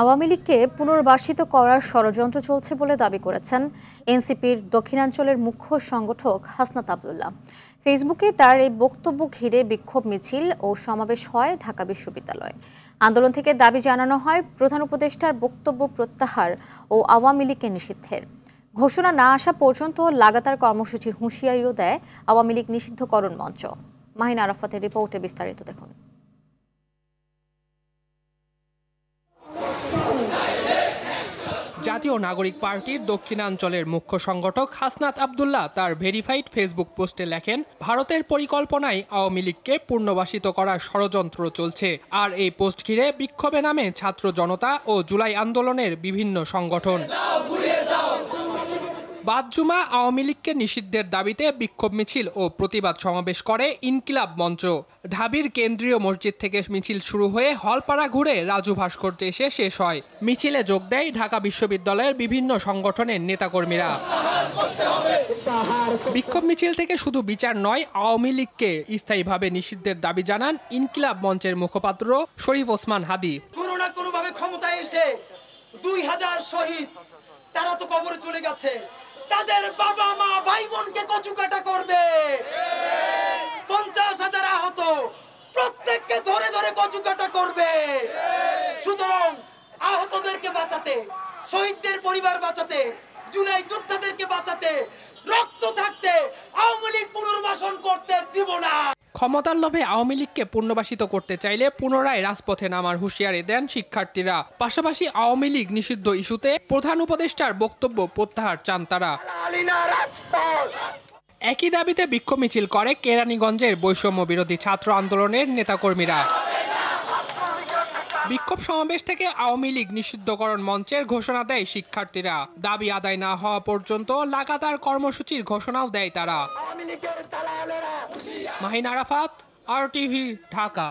আওয়ামী লীগকে পুনর্বাসিত করার ষড়যন্ত্র চলছে বলে দাবি করেছেন এনসিপির দক্ষিণাঞ্চলের মুখ্য সংগঠক হাসনাত আব্দুল্লাহ। ফেসবুকে তার এই বক্তব্য ঘিরে বিক্ষোভ মিছিল ও সমাবেশ হয় ঢাকা বিশ্ববিদ্যালয়ে। আন্দোলন থেকে দাবি জানানো হয় প্রধান উপদেষ্টার বক্তব্য প্রত্যাহার ও আওয়ামী লীগকে নিষিদ্ধের। ঘোষণা না আসা পর্যন্ত লাগাতার কর্মসূচির হুঁশিয়ারিও দেয় আওয়ামী লীগ নিষিদ্ধকরণ মঞ্চ। মাহিন আরাফাতের রিপোর্টে বিস্তারিত দেখুন। জাতীয় নাগরিক পার্টির দক্ষিণাঞ্চলের মুখ্য সংগঠক হাসনাত আব্দুল্লাহ তার ভেরিফাইড ফেসবুক পোস্টে লেখেন, ভারতের পরিকল্পনায় আওয়ামী লীগকে পুনর্বাসিত করার ষড়যন্ত্র চলছে। আর এই পোস্ট ঘিরে বিক্ষোভে নামে ছাত্র জনতা ও জুলাই আন্দোলনের বিভিন্ন সংগঠন। বাদ-জুমা আওয়ামী লীগকে নিষিদ্ধের দাবিতে বিক্ষোভ মিছিল ও প্রতিবাদ সমাবেশ করে ইনকিলাব মঞ্চ। ঢাবির কেন্দ্রীয় মসজিদ থেকে মিছিল শুরু হয়ে হলপাড়া ঘুরে রাজু ভাস্কর্যে এসে শেষ হয়। মিছিলে যোগ দেয় ঢাকা বিশ্ববিদ্যালয়ের বিভিন্ন সংগঠনের নেতাকর্মীরা। বিক্ষোভ মিছিল থেকে শুধু বিচার নয়, আওয়ামী লীগকে স্থায়ীভাবে নিষিদ্ধের দাবি জানান ইনকিলাব মঞ্চের মুখপাত্র শরীফ ওসমান হাদি। কোনো না কোনোভাবে ক্ষমতায় এসে 2000 শহীদ তারা তো কবরে চলে গেছে, তাদের বাবা মা ভাই বোনকে কচুকাটা করবে। 50,000 আহত, প্রত্যেককে ধরে ধরে কচুকাটা করবে। সুতরাং আহতদেরকে বাঁচাতে, শহীদদের পরিবার বাঁচাতে, জুলাই যোদ্ধাদেরকে বাঁচাতে, রক্ত থাকতে আওয়ামী লীগ পুনর্বাসন করতে দিব না। ক্ষমতার লোভে আওয়ামী লীগকে পুনর্বাসিত করতে চাইলে পুনরায় রাজপথে নামার হুঁশিয়ারি দেন শিক্ষার্থীরা। পাশাপাশি আওয়ামী লীগ নিষিদ্ধ ইস্যুতে প্রধান উপদেষ্টার বক্তব্য প্রত্যাহার চান তারা। একই দাবিতে বিক্ষোভ মিছিল করে কেরানীগঞ্জের বৈষম্য বিরোধী ছাত্র আন্দোলনের নেতাকর্মীরা। বিক্ষোভ সমাবেশ থেকে আওয়ামী লীগ নিষিদ্ধকরণ মঞ্চের ঘোষণা দেয় শিক্ষার্থীরা। দাবি আদায় না হওয়া পর্যন্ত লাগাতার কর্মসূচির ঘোষণাও দেয় তারা। মাহিন আরাফাত, RTV, ঢাকা।